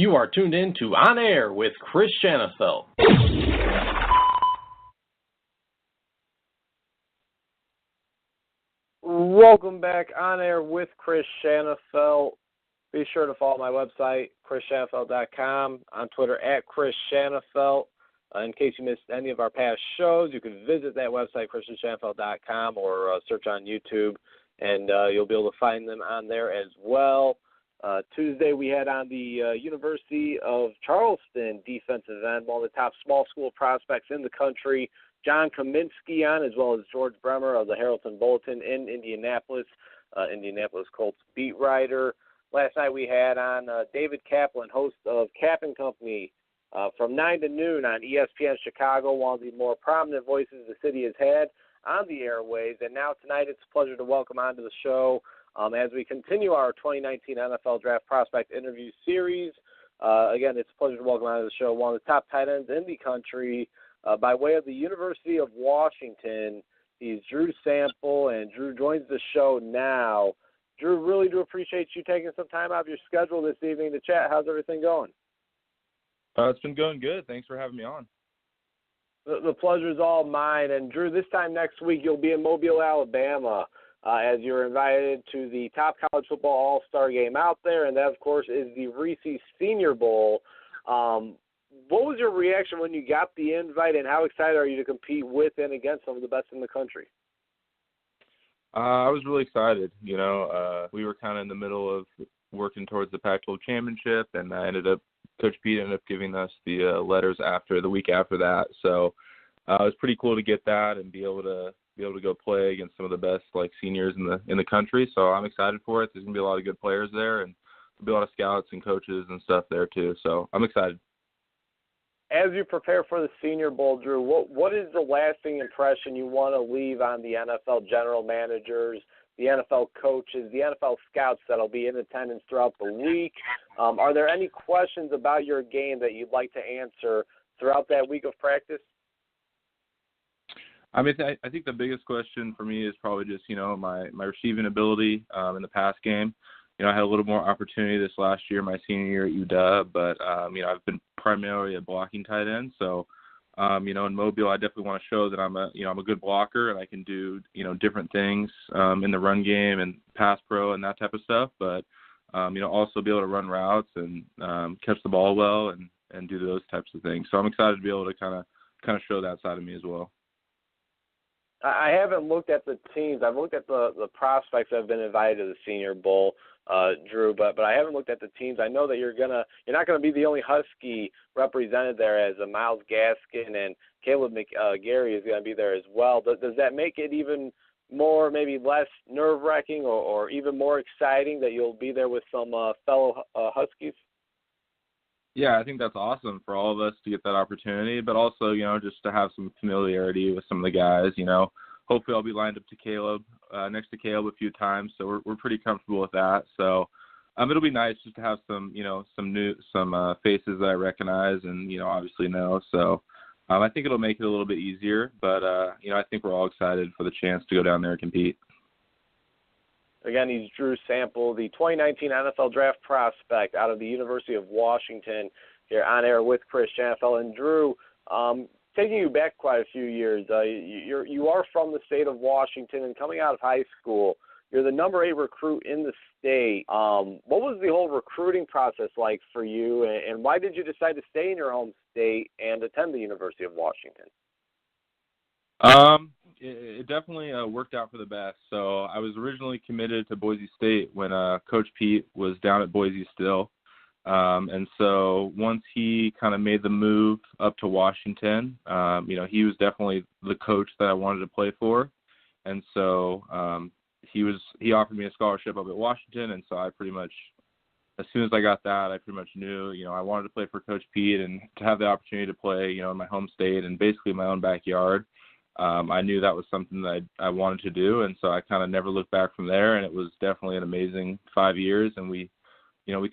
You are tuned in to On Air with Chris Shanafelt. Welcome back, On Air with Chris Shanafelt. Be sure to follow my website, chrisshanafelt.com, on Twitter at Chris Shanafelt. In case you missed any of our past shows, you can visit that website, chrisshanafelt.com, or search on YouTube, and you'll be able to find them on there as well. Tuesday, we had on the University of Charleston defensive end, one of the top small school prospects in the country, John Kaminsky on, as well as George Bremer of the Heraldton Bulletin in Indianapolis, Indianapolis Colts beat writer. Last night we had on David Kaplan, host of Cap and Company, from 9 to noon on ESPN Chicago, one of the more prominent voices the city has had on the airways. And now tonight it's a pleasure to welcome onto the show as we continue our 2019 NFL Draft Prospect Interview Series. Again, it's a pleasure to welcome onto the show one of the top tight ends in the country by way of the University of Washington. He's Drew Sample, and Drew joins the show now. Drew, really do appreciate you taking some time out of your schedule this evening to chat. How's everything going? It's been going good. Thanks for having me on. The pleasure's all mine. And, Drew, this time next week you'll be in Mobile, Alabama, as you're invited to the top college football all-star game out there, and that, of course, is the Reese's Senior Bowl. What was your reaction when you got the invite, and how excited are you to compete with and against some of the best in the country? I was really excited. We were kind of in the middle of working towards the Pac-12 championship, and Coach Pete ended up giving us the letters the week after that. So it was pretty cool to get that and be able to go play against some of the best seniors in the country. So I'm excited for it. There's gonna be a lot of good players there, and there'll be a lot of scouts and coaches and stuff there too. So I'm excited. As you prepare for the Senior Bowl, Drew, what is the lasting impression you want to leave on the NFL general managers, the NFL coaches, the NFL scouts that will be in attendance throughout the week? Are there any questions about your game that you'd like to answer throughout that week of practice? I mean, I think the biggest question for me is probably just, my receiving ability in the pass game. I had a little more opportunity this last year, my senior year at UW, but, I've been primarily a blocking tight end. So, in Mobile, I definitely want to show that I'm a good blocker and I can do, different things in the run game and pass pro and that type of stuff. But, also be able to run routes and catch the ball well and do those types of things. So I'm excited to be able to kind of show that side of me as well. I haven't looked at the teams. I've looked at the prospects that have been invited to the Senior Bowl, Drew, but I haven't looked at the teams. I know that you're not gonna be the only Husky represented there, as Myles Gaskin and Caleb McGarry is gonna be there as well. Does that make it even more, maybe less nerve-wracking, or even more exciting that you'll be there with some fellow Huskies? Yeah, I think that's awesome for all of us to get that opportunity, but also, just to have some familiarity with some of the guys. Hopefully I'll be lined up to next to Caleb a few times, so we're pretty comfortable with that. So it'll be nice just to have some faces that I recognize and obviously know. So I think it'll make it a little bit easier, but I think we're all excited for the chance to go down there and compete. Again, he's Drew Sample, the 2019 NFL Draft Prospect out of the University of Washington, here on air with Chris Shanafelt. And Drew, taking you back quite a few years, you are from the state of Washington, and coming out of high school, you're the number 8 recruit in the state. What was the whole recruiting process like for you, and why did you decide to stay in your home state and attend the University of Washington? It definitely worked out for the best. So I was originally committed to Boise State when Coach Pete was down at Boise still. And so once he kind of made the move up to Washington, he was definitely the coach that I wanted to play for. And so he offered me a scholarship up at Washington, and so I pretty much, as soon as I got that, I pretty much knew, I wanted to play for Coach Pete, and to have the opportunity to play, in my home state and basically my own backyard. I knew that was something that I wanted to do, and so I kind of never looked back from there, and it was definitely an amazing 5 years, and we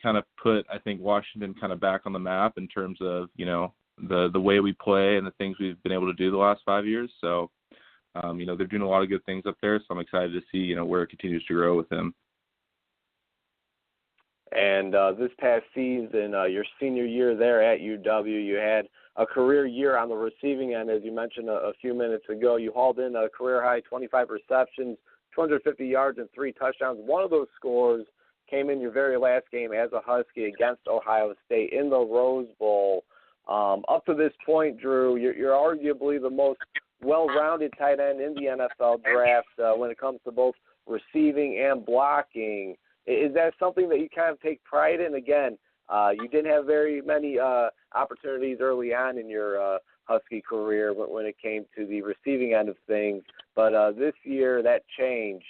kind of put, I think, Washington kind of back on the map in terms of, the way we play and the things we've been able to do the last 5 years. So, they're doing a lot of good things up there, so I'm excited to see, where it continues to grow with him. And this past season, your senior year there at UW, you had a career year on the receiving end, as you mentioned a few minutes ago. You hauled in a career-high 25 receptions, 250 yards, and 3 touchdowns. One of those scores came in your very last game as a Husky against Ohio State in the Rose Bowl. Up to this point, Drew, you're arguably the most well-rounded tight end in the NFL draft when it comes to both receiving and blocking. Is that something that you kind of take pride in? Again, you didn't have very many opportunities early on in your Husky career when it came to the receiving end of things, but this year that changed.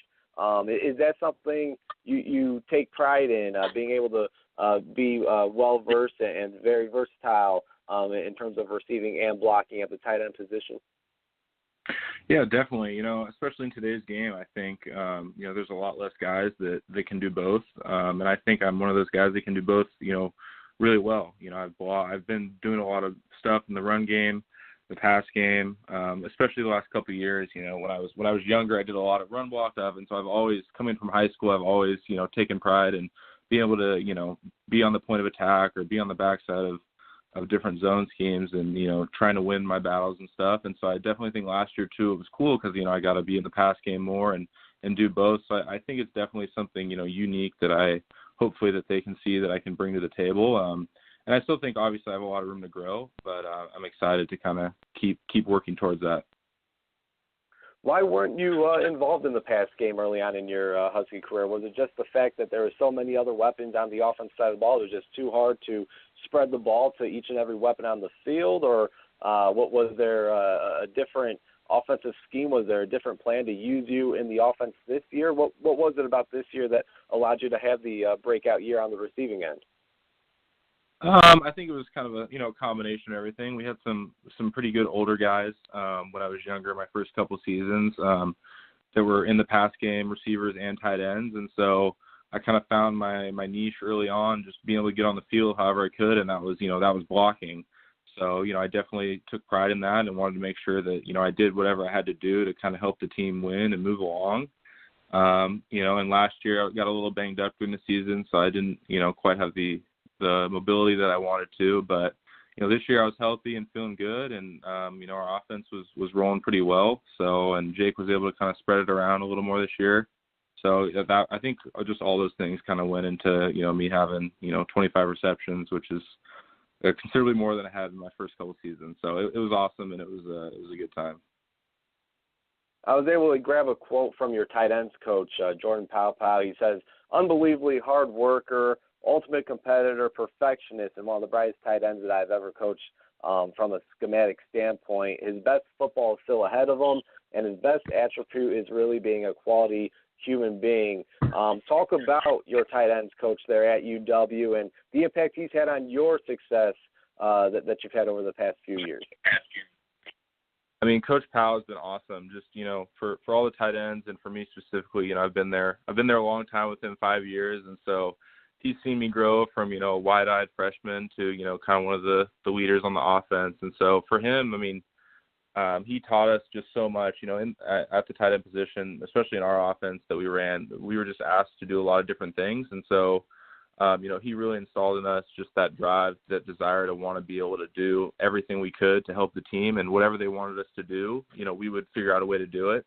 Is that something you take pride in, being able to be well-versed and very versatile in terms of receiving and blocking at the tight end position? Yeah, definitely. Especially in today's game, I think, there's a lot less guys that can do both. And I think I'm one of those guys that can do both, really well. I've been doing a lot of stuff in the run game, the pass game, especially the last couple of years. When I was younger, I did a lot of run block stuff. And so I've always, coming from high school, I've always, taken pride in being able to, be on the point of attack or be on the backside of different zone schemes and, trying to win my battles and stuff. And so I definitely think last year, too, it was cool because, I got to be in the pass game more and do both. So I think it's definitely something, unique that I hopefully that they can see that I can bring to the table. And I still think, obviously, I have a lot of room to grow, but I'm excited to kind of keep working towards that. Why weren't you involved in the pass game early on in your Husky career? Was it just the fact that there were so many other weapons on the offensive side of the ball? It was just too hard to spread the ball to each and every weapon on the field? Or what was there a different offensive scheme? Was there a different plan to use you in the offense this year? What was it about this year that allowed you to have the breakout year on the receiving end? I think it was kind of a combination of everything. We had some pretty good older guys when I was younger, my first couple seasons, that were in the pass game, receivers and tight ends, and so I kind of found my niche early on, just being able to get on the field however I could, and that was blocking. So I definitely took pride in that and wanted to make sure that I did whatever I had to do to kind of help the team win and move along. And last year I got a little banged up during the season, so I didn't quite have the mobility that I wanted to, but this year I was healthy and feeling good, and our offense was rolling pretty well. So, and Jake was able to kind of spread it around a little more this year. So that, I think just all those things kind of went into me having 25 receptions, which is considerably more than I had in my first couple seasons. So it was awesome, and it was a good time. I was able to grab a quote from your tight ends coach, Jordan Powell. He says, "Unbelievably hard worker, ultimate competitor, perfectionist, and one of the brightest tight ends that I've ever coached from a schematic standpoint. His best football is still ahead of him, and his best attribute is really being a quality human being." Talk about your tight ends coach there at UW and the impact he's had on your success that you've had over the past few years. I mean, Coach Powell has been awesome. Just for all the tight ends and for me specifically, I've been there a long time with him, 5 years, and so he's seen me grow from a wide-eyed freshman to kind of one of the leaders on the offense. And so for him, I mean, he taught us just so much. At the tight end position, especially in our offense that we ran, we were just asked to do a lot of different things, and so he really installed in us just that drive, that desire to want to be able to do everything we could to help the team, and whatever they wanted us to do, we would figure out a way to do it.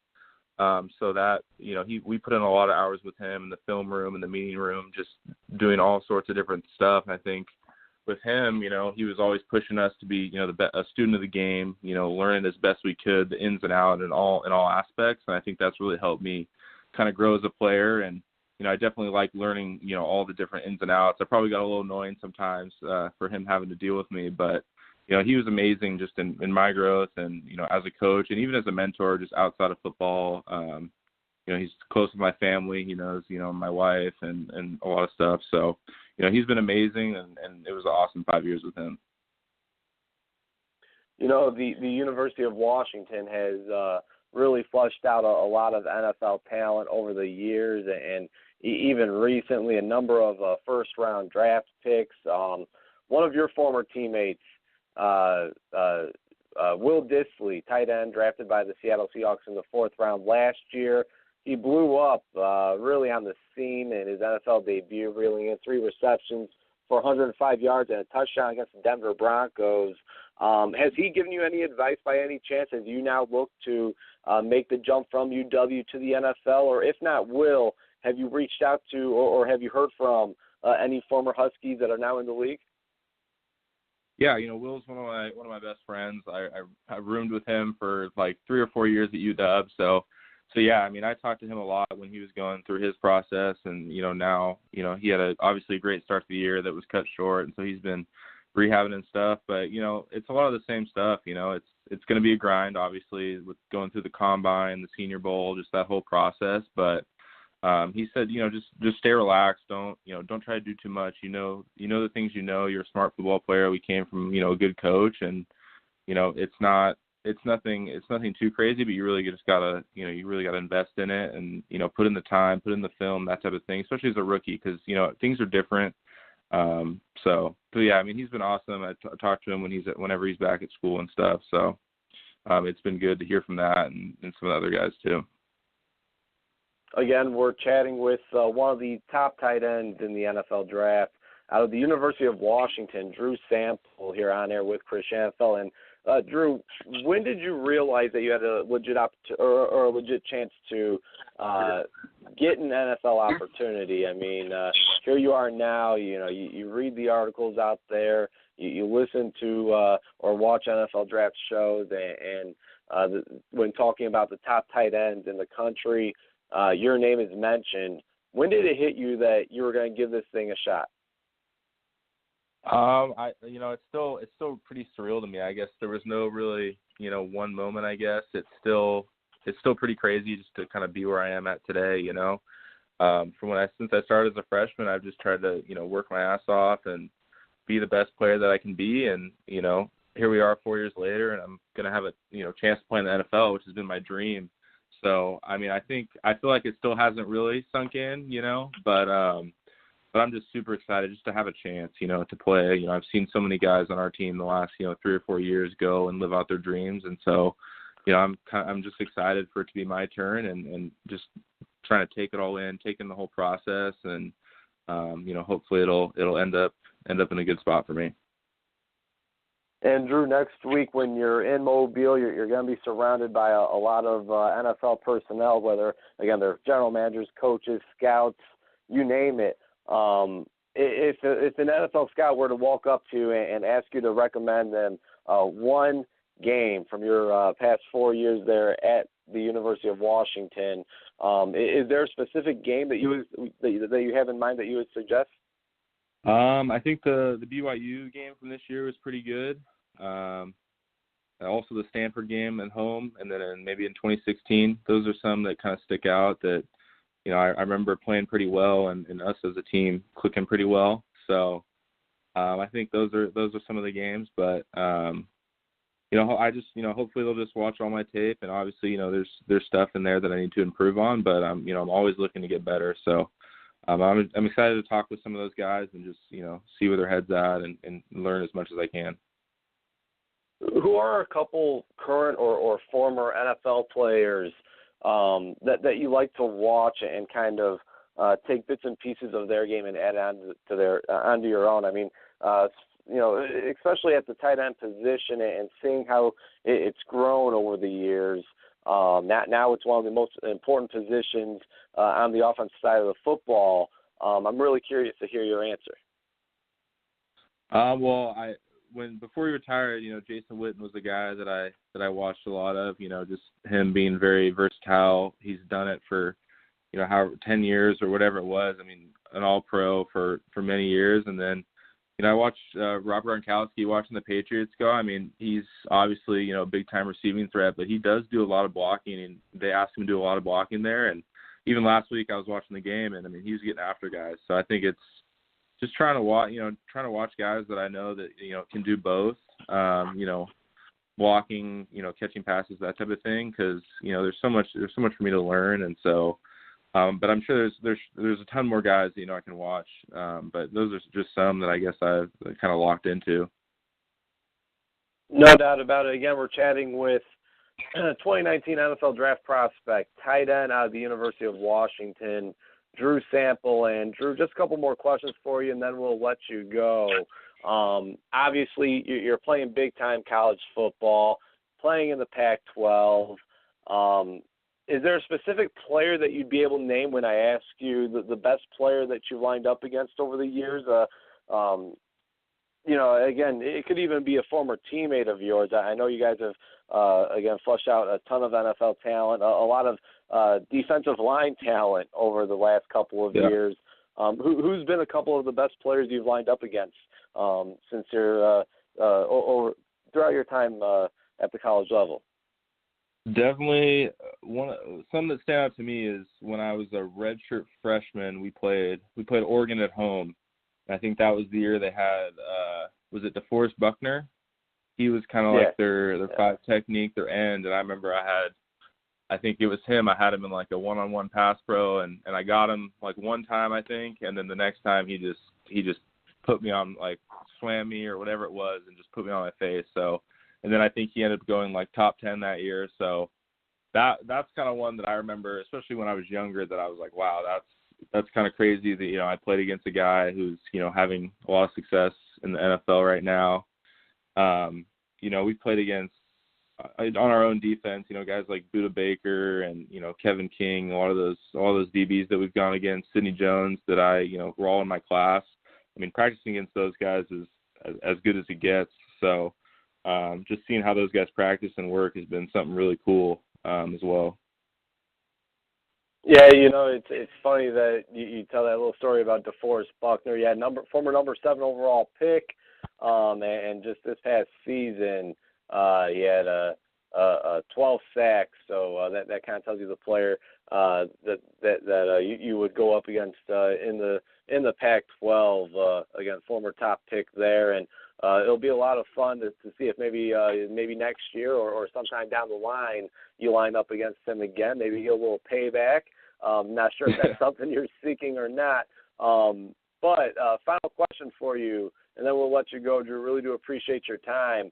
So that, we put in a lot of hours with him in the film room and the meeting room, just doing all sorts of different stuff. And I think with him, he was always pushing us to be, a student of the game, learning as best we could, the ins and outs in all aspects. And I think that's really helped me kind of grow as a player. And, I definitely like learning, all the different ins and outs. I probably got a little annoying sometimes for him having to deal with me, but he was amazing just in my growth and, as a coach and even as a mentor just outside of football. He's close to my family. He knows, my wife and a lot of stuff. So, he's been amazing, and it was an awesome 5 years with him. The University of Washington has really flushed out a lot of NFL talent over the years, and even recently a number of first-round draft picks. One of your former teammates, Will Dissly, tight end, drafted by the Seattle Seahawks in the 4th round last year. he blew up really on the scene in his NFL debut, reeling in 3 receptions for 105 yards and a touchdown against the Denver Broncos. Has he given you any advice by any chance as you now look to make the jump from UW to the NFL? Or if not, Will, have you reached out to or have you heard from any former Huskies that are now in the league? Yeah, Will's one of my best friends. I roomed with him for like 3 or 4 years at UW. So yeah, I mean, I talked to him a lot when he was going through his process, and now he had obviously a great start to the year that was cut short, and so he's been rehabbing and stuff. But it's a lot of the same stuff. It's going to be a grind, obviously, with going through the combine, the Senior Bowl, just that whole process. But he said, just stay relaxed. Don't try to do too much. The things You're a smart football player. We came from a good coach, and it's nothing too crazy. But you really just gotta invest in it, and put in the time, put in the film, that type of thing. Especially as a rookie, because things are different. So yeah, I mean, he's been awesome. I talked to him whenever he's back at school and stuff. So it's been good to hear from that and some of the other guys too. Again, we're chatting with one of the top tight ends in the NFL draft out of the University of Washington, Drew Sample, here on air with Chris Shanafelt. And Drew, when did you realize that you had a legit or a legit chance to get an NFL opportunity? I mean, here you are now. You read the articles out there. You listen to or watch NFL draft shows, and when talking about the top tight ends in the country, your name is mentioned. When did it hit you that you were going to give this thing a shot? It's still pretty surreal to me. I guess there was no really, one moment. I guess it's still pretty crazy just to kind of be where I am at today. Since I started as a freshman, I've just tried to, work my ass off and be the best player that I can be. And here we are 4 years later, and I'm gonna have a chance to play in the NFL, which has been my dream. So, I mean, I feel like it still hasn't really sunk in, but I'm just super excited just to have a chance, to play. I've seen so many guys on our team the last, 3 or 4 years go and live out their dreams. And so, I'm just excited for it to be my turn and just trying to take it all in, take in the whole process. And, hopefully it'll end up in a good spot for me. And Drew, next week when you're in Mobile, you're going to be surrounded by a lot of NFL personnel, whether, again, they're general managers, coaches, scouts, you name it. If an NFL scout were to walk up to you and ask you to recommend them one game from your past 4 years there at the University of Washington, is there a specific game that you have in mind that you would suggest? I think the BYU game from this year was pretty good. Also the Stanford game at home, and then maybe in 2016. Those are some that kind of stick out that, I remember playing pretty well and us as a team clicking pretty well. So I think those are some of the games. But I just hopefully they'll just watch all my tape, and obviously there's stuff in there that I need to improve on. But I'm always looking to get better. So. I'm excited to talk with some of those guys and just, see where their head's at and learn as much as I can. Who are a couple current or former NFL players that you like to watch and kind of take bits and pieces of their game and add onto your own? I mean, especially at the tight end position and seeing how it's grown over the years. Now it's one of the most important positions on the offensive side of the football. I'm really curious to hear your answer. Before he retired, Jason Witten was the guy that I watched a lot of. Just him being very versatile. He's done it for, 10 years or whatever it was. I mean, an All-Pro for many years, and then. I watched Rob Gronkowski watching the Patriots go. I mean, he's obviously, a big-time receiving threat, but he does do a lot of blocking, and they asked him to do a lot of blocking there. And even last week I was watching the game, and, I mean, he was getting after guys. So I think it's just trying to watch guys that I know that, can do both, blocking, catching passes, that type of thing, because, there's so much for me to learn. And so but I'm sure there's a ton more guys that, I can watch. But those are just some that I guess I've kind of locked into. No doubt about it. Again, we're chatting with 2019 NFL Draft prospect, tight end out of the University of Washington, Drew Sample. And Drew, just a couple more questions for you, and then we'll let you go. Obviously, you're playing big-time college football, playing in the Pac-12. Is there a specific player that you'd be able to name when I ask you the best player that you've lined up against over the years? Again, it could even be a former teammate of yours. I know you guys have, again, flushed out a ton of NFL talent, a lot of defensive line talent over the last couple of years. Who's been a couple of the best players you've lined up against since you're over throughout your time at the college level? Definitely, something that stand out to me is when I was a redshirt freshman, we played Oregon at home. I think that was the year they had, was it DeForest Buckner? He was kind of like their five technique, their end. And I remember I think it was him. I had him in like a one-on-one pass pro, and I got him like one time, I think. And then the next time he just put me on, like swam me or whatever it was and just put me on my face. So, and then I think he ended up going like top 10 that year. So that's kind of one that I remember, especially when I was younger, that I was like, wow, that's kind of crazy that, I played against a guy who's, having a lot of success in the NFL right now. We played against, on our own defense, guys like Buda Baker and, Kevin King, all those DBs that we've gone against, Sidney Jones that were all in my class. I mean, practicing against those guys is as good as it gets. So just seeing how those guys practice and work has been something really cool as well. Yeah, it's funny that you tell that little story about DeForest Buckner. Yeah, former number 7 overall pick, and just this past season, he had a 12 sacks. So that kind of tells you the player that you would go up against in the Pac-12. Again, former top pick there, and it'll be a lot of fun to see if maybe next year or sometime down the line you line up against him again. Maybe get a little payback. Not sure if that's something you're seeking or not. But final question for you, and then we'll let you go, Drew. Really do appreciate your time.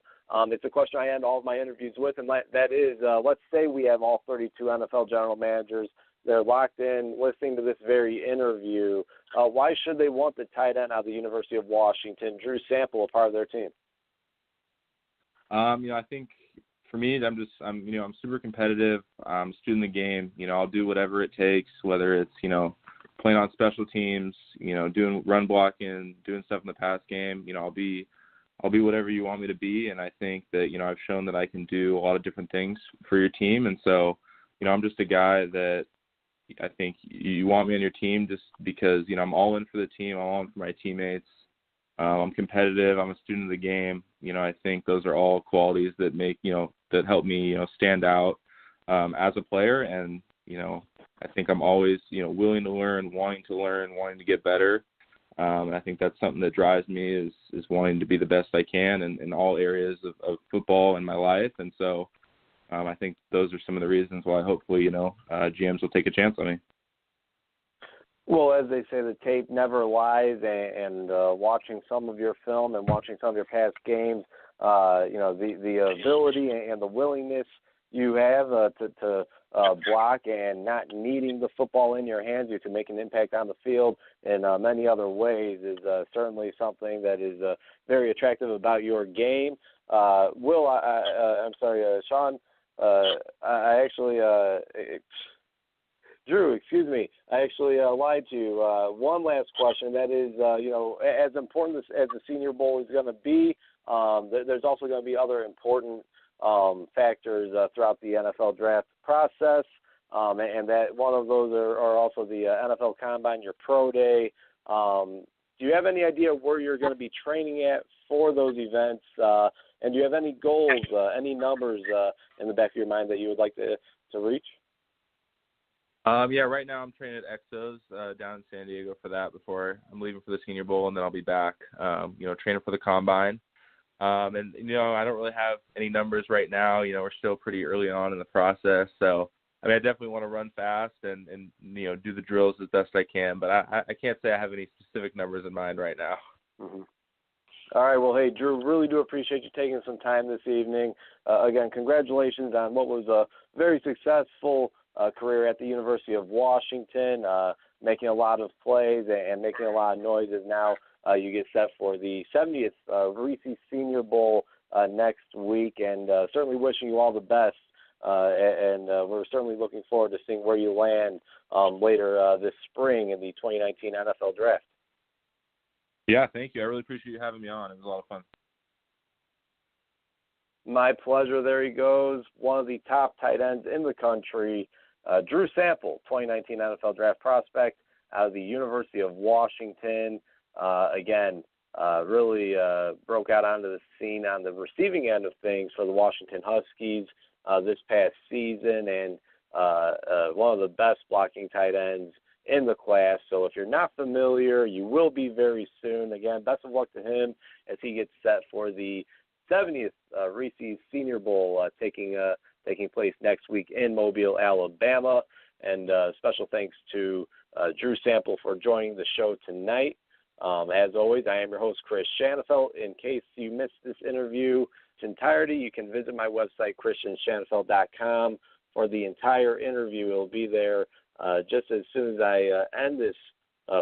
It's a question I end all of my interviews with, and that is, let's say we have all 32 NFL general managers. They're locked in, listening to this very interview. Why should they want the tight end out of the University of Washington, Drew Sample, a part of their team? I think for me, I'm super competitive. I'm a student of the game. I'll do whatever it takes, whether it's, playing on special teams, doing run blocking, doing stuff in the pass game. I'll be whatever you want me to be. And I think that, I've shown that I can do a lot of different things for your team. And so, I'm just a guy that I think you want me on your team just because, I'm all in for the team. I'm all in for my teammates. I'm competitive. I'm a student of the game. I think those are all qualities that make, that help me, stand out as a player. And, I think I'm always, willing to learn, wanting to get better. And I think that's something that drives me is wanting to be the best I can in all areas of football in my life. And so I think those are some of the reasons why hopefully, GMs will take a chance on me. Well, as they say, the tape never lies, and watching some of your film and watching some of your past games, the ability and the willingness you have to block and not needing the football in your hands, you can make an impact on the field in many other ways is certainly something that is very attractive about your game. Sean, Drew, excuse me. I actually lied to you. One last question. That is, as important as the Senior Bowl is going to be, there's also going to be other important factors throughout the NFL draft process, and that one of those are also the NFL Combine, your Pro Day. Do you have any idea where you're going to be training at for those events? And do you have any goals, any numbers in the back of your mind that you would like to reach? Right now I'm training at Exos down in San Diego for that before I'm leaving for the Senior Bowl, and then I'll be back, training for the Combine. I don't really have any numbers right now. We're still pretty early on in the process. So, I definitely want to run fast and do the drills as best I can. But I can't say I have any specific numbers in mind right now. Mm-hmm. All right. Well, hey, Drew, really do appreciate you taking some time this evening. Again, congratulations on what was a very successful career at the University of Washington, making a lot of plays and making a lot of noises. Now you get set for the 70th Reese Senior Bowl next week, and certainly wishing you all the best. And we're certainly looking forward to seeing where you land later this spring in the 2019 NFL Draft. Yeah, thank you. I really appreciate you having me on. It was a lot of fun. My pleasure. There he goes, one of the top tight ends in the country, Drew Sample, 2019 NFL Draft prospect out of the University of Washington. Again, really broke out onto the scene on the receiving end of things for the Washington Huskies this past season, and one of the best blocking tight ends in the class. So if you're not familiar, you will be very soon. Again, best of luck to him as he gets set for the 70th Reese Senior Bowl taking place next week in Mobile, Alabama. And special thanks to Drew Sample for joining the show tonight. As always, I am your host, Chris Shanafelt. In case you missed this interview in its entirety, you can visit my website, christianshanafelt.com, for the entire interview. It'll be there just as soon as I end this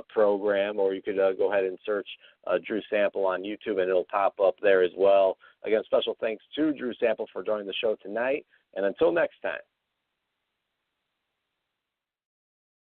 program, or you could go ahead and search Drew Sample on YouTube, and it'll pop up there as well. Again, special thanks to Drew Sample for joining the show tonight, and until next time.